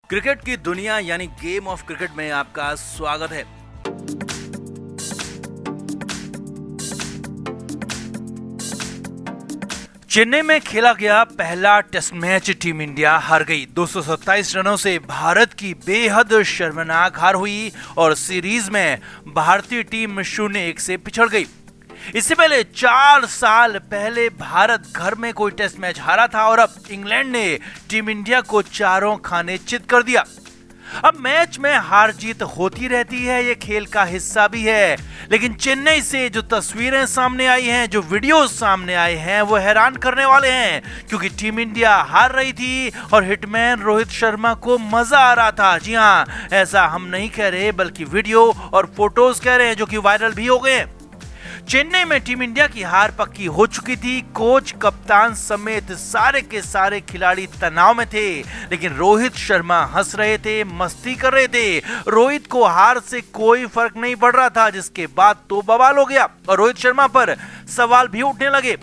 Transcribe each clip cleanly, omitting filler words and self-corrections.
Cricket की दुनिया यानी गेम ऑफ क्रिकेट में आपका स्वागत है। चेन्नई में खेला गया पहला टेस्ट मैच टीम इंडिया हार गई। 227 रनों से भारत की बेहद शर्मनाक हार हुई और सीरीज में भारतीय टीम 0-1 से पिछड़ गई। इससे पहले 4 साल पहले भारत घर में कोई टेस्ट मैच हारा था और अब इंग्लैंड ने टीम इंडिया को चारों खाने चित कर दिया। अब मैच में हार जीत होती रहती है, ये खेल का हिस्सा भी है, लेकिन चेन्नई से जो तस्वीरें सामने आई हैं, जो वीडियोस सामने आए हैं, वो हैरान करने वाले हैं, क्योंकि टीम इंडिया हार रही थी और हिटमैन रोहित शर्मा को मजा आ रहा था। जी हाँ, ऐसा हम नहीं कह रहे, बल्कि वीडियो और फोटोज कह रहे हैं, जो कि वायरल भी हो गए। चेन्नई में टीम इंडिया की हार पक्की हो चुकी थी। कोच, कप्तान समेत सारे के सारे खिलाड़ी तनाव में थे, लेकिन रोहित शर्मा हंस रहे थे, मस्ती कर रहे थे। रोहित को हार से कोई फर्क नहीं पड़ रहा था, जिसके बाद तो बवाल हो गया और रोहित शर्मा पर सवाल भी उठने लगे।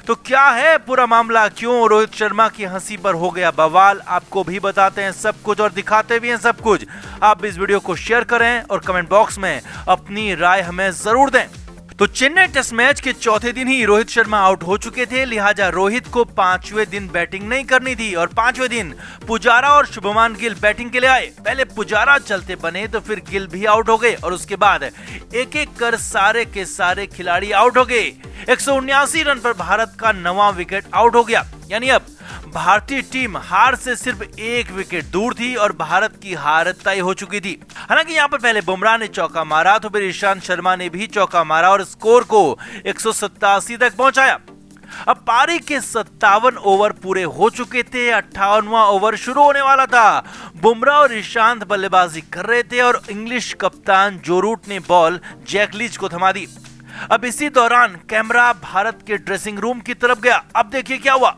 तो क्या है पूरा मामला, क्यों रोहित शर्मा की हंसी पर हो गया बवाल, आपको भी बताते हैं सब कुछ और दिखाते भी हैं सब कुछ। आप इस वीडियो को शेयर करें और कमेंट बॉक्स में अपनी राय हमें जरूर दें। तो चेन्नई टेस्ट मैच के चौथे दिन ही रोहित शर्मा आउट हो चुके थे, लिहाजा रोहित को 5वें दिन बैटिंग नहीं करनी थी और 5वें दिन पुजारा और शुभमान गिल बैटिंग के लिए आए। पहले पुजारा चलते बने तो फिर गिल भी आउट हो गए और उसके बाद एक एक कर सारे के सारे खिलाड़ी आउट हो गए। 179 रन पर भारत का 9वां विकेट आउट हो गया, यानी अब भारतीय टीम हार से सिर्फ 1 विकेट दूर थी और भारत की हार तय हो चुकी थी। हालांकि यहाँ पर पहले बुमराह ने चौका मारा तो फिर ईशांत शर्मा ने भी चौका मारा और स्कोर को 187 तक पहुंचाया। अब पारी के 57 ओवर पूरे हो चुके थे, 58वां ओवर शुरू होने वाला था। बुमराह और ईशांत बल्लेबाजी कर रहे थे और इंग्लिश कप्तान जो रूट ने बॉल जैक लीच को थमा दी। अब इसी दौरान कैमरा भारत के ड्रेसिंग रूम की तरफ गया। अब देखिए क्या हुआ।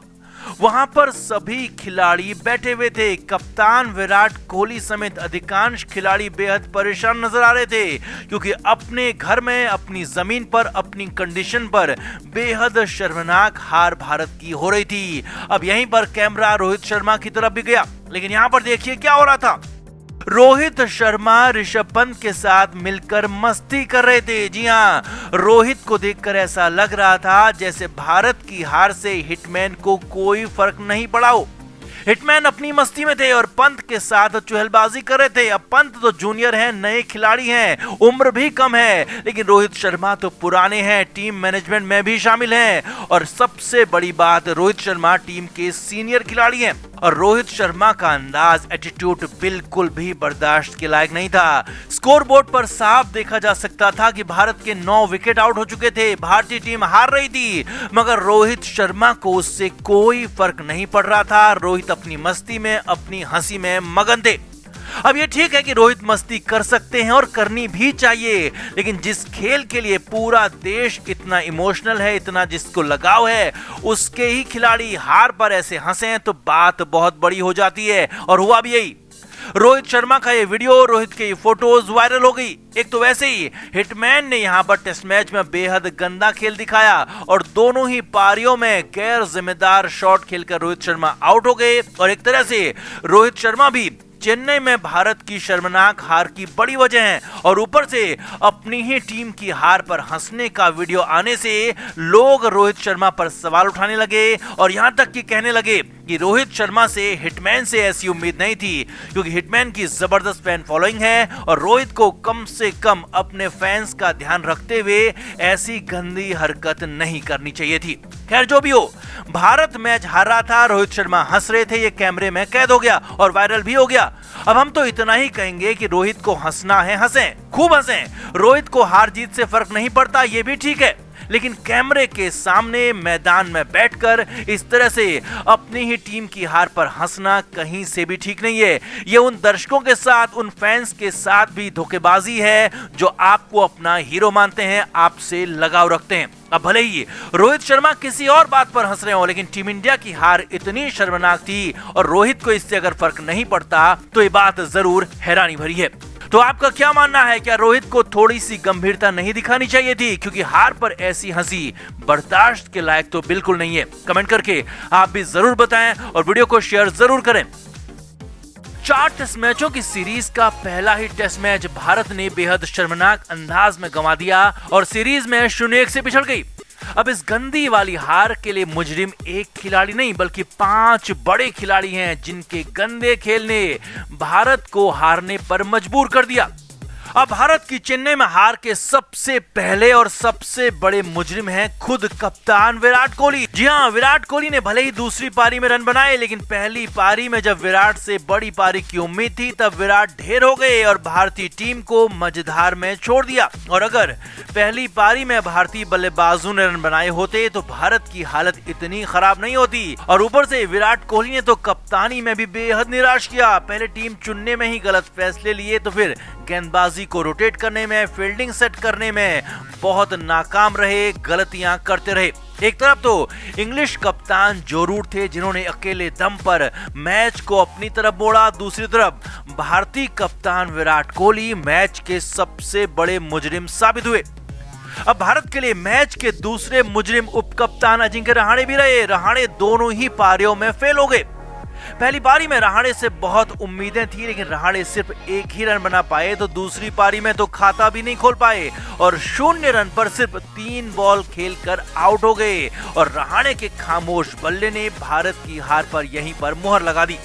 वहां पर सभी खिलाड़ी बैठे हुए थे। कप्तान विराट कोहली समेत अधिकांश खिलाड़ी बेहद परेशान नजर आ रहे थे, क्योंकि अपने घर में, अपनी जमीन पर, अपनी कंडीशन पर बेहद शर्मनाक हार भारत की हो रही थी। अब यहीं पर कैमरा रोहित शर्मा की तरफ भी गया, लेकिन यहां पर देखिए क्या हो रहा था। रोहित शर्मा ऋषभ पंत के साथ मिलकर मस्ती कर रहे थे। जी हां, रोहित को देखकर ऐसा लग रहा था जैसे भारत की हार से हिटमैन को कोई फर्क नहीं पड़ा हो। हिटमैन अपनी मस्ती में थे और पंत के साथ चुहलबाजी कर रहे थे। अब पंत तो जूनियर हैं, नए खिलाड़ी हैं, उम्र भी कम है, लेकिन रोहित शर्मा तो पुराने हैं, टीम मैनेजमेंट में भी शामिल हैं और सबसे बड़ी बात, रोहित शर्मा टीम के सीनियर खिलाड़ी हैं और रोहित शर्मा का अंदाज, एटीट्यूड बिल्कुल भी बर्दाश्त के लायक नहीं था। स्कोरबोर्ड पर साफ देखा जा सकता था कि भारत के 9 विकेट आउट हो चुके थे। भारतीय टीम हार रही थी, मगर रोहित शर्मा को उससे कोई फर्क नहीं पड़ रहा था। रोहित अपनी मस्ती में, अपनी हंसी में मगन थे। अब ये ठीक है कि रोहित मस्ती कर सकते हैं और करनी भी चाहिए, लेकिन जिस खेल के लिए पूरा देश इतना इमोशनल है, इतना जिसको लगाव है, उसके ही खिलाड़ी हार पर ऐसे हंसे तो बात बहुत बड़ी हो जाती है। और हुआ भी यही। रोहित शर्मा का ये वीडियो, रोहित के ये फोटोज वायरल हो गई। एक तो वैसे ही हिटमैन ने यहां पर टेस्ट मैच में बेहद गंदा खेल दिखाया और दोनों ही पारियों में गैर जिम्मेदार शॉट खेलकर रोहित शर्मा आउट हो गए और एक तरह से रोहित शर्मा भी चेन्नई में भारत की शर्मनाक हार की बड़ी वजह है। और ऊपर से अपनी ही टीम की हार पर हंसने का वीडियो आने से लोग रोहित शर्मा पर सवाल उठाने लगे और यहां तक कि कहने लगे कि रोहित शर्मा से, हिटमैन से ऐसी उम्मीद नहीं थी, क्योंकि हिटमैन की जबरदस्त फैन फॉलोइंग है और रोहित को कम से कम अपने फैंस का ध्यान रखते हुए ऐसी गंदी हरकत नहीं करनी चाहिए थी। खैर, जो भी हो, भारत मैच हार रहा था, रोहित शर्मा हंस रहे थे, ये कैमरे में कैद हो गया और वायरल भी हो गया। अब हम तो इतना ही कहेंगे कि रोहित को हंसना है, हंसें, खूब हंसें। रोहित को हार जीत से फर्क नहीं पड़ता, ये भी ठीक है, लेकिन कैमरे के सामने मैदान में बैठकर इस तरह से अपनी ही टीम की हार पर हंसना कहीं से भी ठीक नहीं है। ये उन दर्शकों के साथ, उन फैंस के साथ भी धोखेबाजी है जो आपको अपना हीरो मानते हैं, आपसे लगाव रखते हैं। अब भले ही रोहित शर्मा किसी और बात पर हंस रहे हो, लेकिन टीम इंडिया की हार इतनी शर्मनाक थी और रोहित को इससे अगर फर्क नहीं पड़ता तो ये बात जरूर हैरानी भरी है। तो आपका क्या मानना है, क्या रोहित को थोड़ी सी गंभीरता नहीं दिखानी चाहिए थी, क्योंकि हार पर ऐसी हंसी बर्दाश्त के लायक तो बिल्कुल नहीं है। कमेंट करके आप भी जरूर बताएं और वीडियो को शेयर जरूर करें। 4 टेस्ट मैचों की सीरीज का पहला ही टेस्ट मैच भारत ने बेहद शर्मनाक अंदाज में गंवा दिया और सीरीज में 0-1 से पिछड़ गई। अब इस गंदी वाली हार के लिए मुजरिम एक खिलाड़ी नहीं बल्कि 5 बड़े खिलाड़ी हैं जिनके गंदे खेल ने भारत को हारने पर मजबूर कर दिया। अब भारत की चेन्नई में हार के सबसे पहले और सबसे बड़े मुजरिम हैं खुद कप्तान विराट कोहली। जी हां, विराट कोहली ने भले ही दूसरी पारी में रन बनाए, लेकिन पहली पारी में जब विराट से बड़ी पारी की उम्मीद थी तब विराट ढेर हो गए और भारतीय टीम को मझधार में छोड़ दिया। और अगर पहली पारी में भारतीय बल्लेबाजों ने रन बनाए होते तो भारत की हालत इतनी खराब नहीं होती। और ऊपर से विराट कोहली ने तो कप्तानी में भी बेहद निराश किया। पहले टीम चुनने में ही गलत फैसले लिए तो फिर गेंदबाजी को रोटेट करने में, फील्डिंग सेट करने में बहुत नाकाम रहे, गलतियां करते रहे। एक तरफ तो इंग्लिश कप्तान जो रूट थे जिन्होंने अकेले दम पर मैच को अपनी तरफ मोड़ा, दूसरी तरफ भारतीय कप्तान विराट कोहली मैच के सबसे बड़े मुजरिम साबित हुए। अब भारत के लिए मैच के दूसरे मुजरिम उपकप्तान अजिंक्य रहाणे भी रहे। रहाणे दोनों ही पारियों में फेल हो गए। पहली पारी में रहाणे से बहुत उम्मीदें थी, लेकिन रहाणे सिर्फ एक ही रन बना पाए तो दूसरी पारी में तो खाता भी नहीं खोल पाए और 0 रन पर सिर्फ 3 बॉल खेलकर आउट हो गए। और रहाणे के खामोश बल्ले ने भारत की हार पर यहीं पर मुहर लगा दी।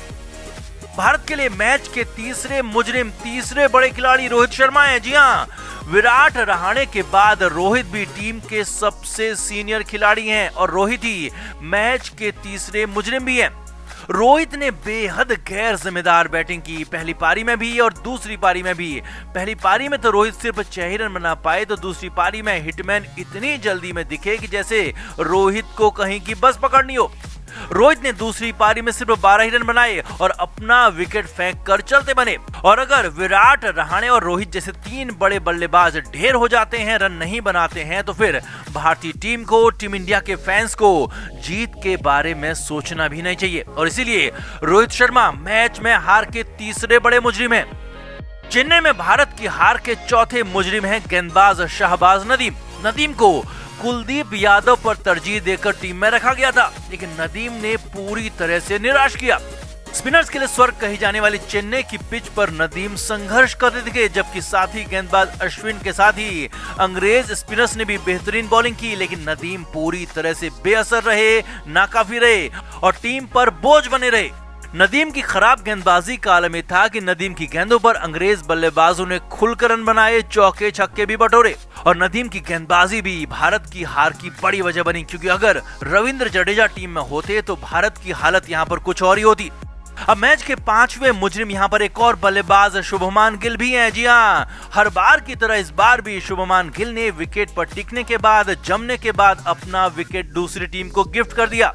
भारत के लिए मैच के तीसरे मुजरिम, तीसरे बड़े खिलाड़ी रोहित शर्मा हैं। जी हां, विराट रहाणे के बाद रोहित भी टीम के सबसे सीनियर खिलाड़ी हैं और रोहित ही मैच के तीसरे मुजरिम भी हैं। रोहित ने बेहद गैर जिम्मेदार बैटिंग की, पहली पारी में भी और दूसरी पारी में भी। पहली पारी में तो रोहित सिर्फ 6 ही रन बना पाए तो दूसरी पारी में हिटमैन इतनी जल्दी में दिखे कि जैसे रोहित को कहीं की बस पकड़नी हो। रोहित ने दूसरी पारी में सिर्फ 12 ही रन बनाए और अपना विकेट फेंक कर चलते बने। और अगर विराट, रहाणे और रोहित जैसे 3 बड़े बल्लेबाज ढेर हो जाते हैं, रन नहीं बनाते हैं, तो फिर भारतीय टीम को, टीम इंडिया के फैंस को जीत के बारे में सोचना भी नहीं चाहिए। और इसीलिए रोहित शर्मा मैच में हार के तीसरे बड़े मुजरिम हैं। चेन्नई में भारत की हार के चौथे मुजरिम हैं गेंदबाज शाहबाज नदीम। नदीम को कुलदीप यादव पर तरजीह देकर टीम में रखा गया था, लेकिन नदीम ने पूरी तरह से निराश किया। स्पिनर्स के लिए स्वर्ग कही जाने वाली चेन्नई की पिच पर नदीम संघर्ष करते दिखे, जबकि साथी गेंदबाज अश्विन के साथ ही अंग्रेज स्पिनर्स ने भी बेहतरीन बॉलिंग की, लेकिन नदीम पूरी तरह से बेअसर रहे, नाकाफी रहे और टीम पर बोझ बने रहे। नदीम की खराब गेंदबाजी का आलम यह था कि नदीम की गेंदों पर अंग्रेज बल्लेबाजों ने खुलकर रन बनाए, चौके छक्के भी बटोरे। और नदीम की गेंदबाजी भी भारत की हार की बड़ी वजह बनी, क्योंकि अगर रविंद्र जडेजा टीम में होते तो भारत की हालत यहाँ पर कुछ और ही होती। अब मैच के 5वें मुजरिम यहाँ पर एक और बल्लेबाज शुभमान गिल भी हैं। जी हां, हर बार की तरह इस बार भी शुभमान गिल ने विकेट पर टिकने के बाद, जमने के बाद अपना विकेट दूसरी टीम को गिफ्ट कर दिया।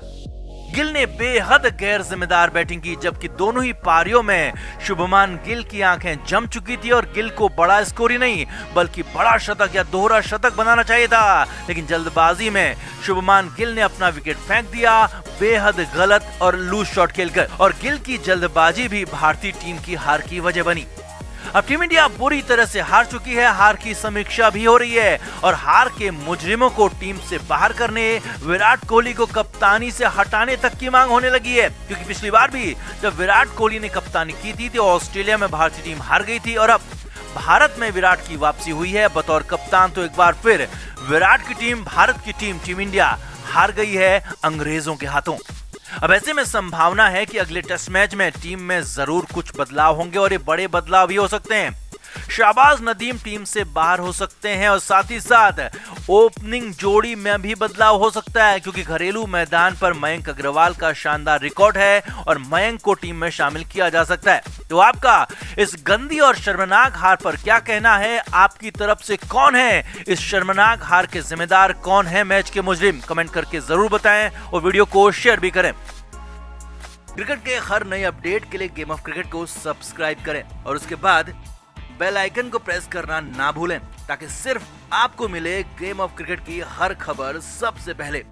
गिल ने बेहद गैर जिम्मेदार बैटिंग की, जबकि दोनों ही पारियों में शुभमान गिल की आंखें जम चुकी थी और गिल को बड़ा स्कोर ही नहीं बल्कि बड़ा शतक या दोहरा शतक बनाना चाहिए था, लेकिन जल्दबाजी में शुभमान गिल ने अपना विकेट फेंक दिया, बेहद गलत और लूज शॉट खेलकर। और गिल की जल्दबाजी भी भारतीय टीम की हार की वजह बनी। अब टीम इंडिया बुरी तरह से हार चुकी है, हार की समीक्षा भी हो रही है और हार के मुजरिमों को टीम से बाहर करने, विराट कोहली को कप्तानी से हटाने तक की मांग होने लगी है। क्योंकि पिछली बार भी जब विराट कोहली ने कप्तानी की थी तो ऑस्ट्रेलिया में भारतीय टीम हार गई थी और अब भारत में विराट की वापसी हुई है बतौर कप्तान, तो एक बार फिर विराट की टीम, भारत की टीम इंडिया हार गई है अंग्रेजों के हाथों। अब ऐसे में संभावना है कि अगले टेस्ट मैच में टीम में जरूर कुछ बदलाव होंगे और ये बड़े बदलाव भी हो सकते हैं। शाहबाज नदीम टीम से बाहर हो सकते हैं और साथ ही साथ ओपनिंग जोड़ी में भी बदलाव हो सकता है, क्योंकि घरेलू मैदान पर मयंक अग्रवाल का शानदार रिकॉर्ड है और मयंक को टीम में शामिल किया जा सकता है। तो आपका इस गंदी और शर्मनाक हार पर क्या कहना है? आपकी तरफ से कौन है इस शर्मनाक हार के जिम्मेदार, कौन है मैच के मुजरिम? कमेंट करके जरूर बताएं और वीडियो को शेयर भी करें। क्रिकेट के हर नए अपडेट के लिए गेम ऑफ क्रिकेट को सब्सक्राइब करें और उसके बाद बेल आइकन को प्रेस करना ना भूलें, ताकि सिर्फ आपको मिले गेम ऑफ क्रिकेट की हर खबर सबसे पहले।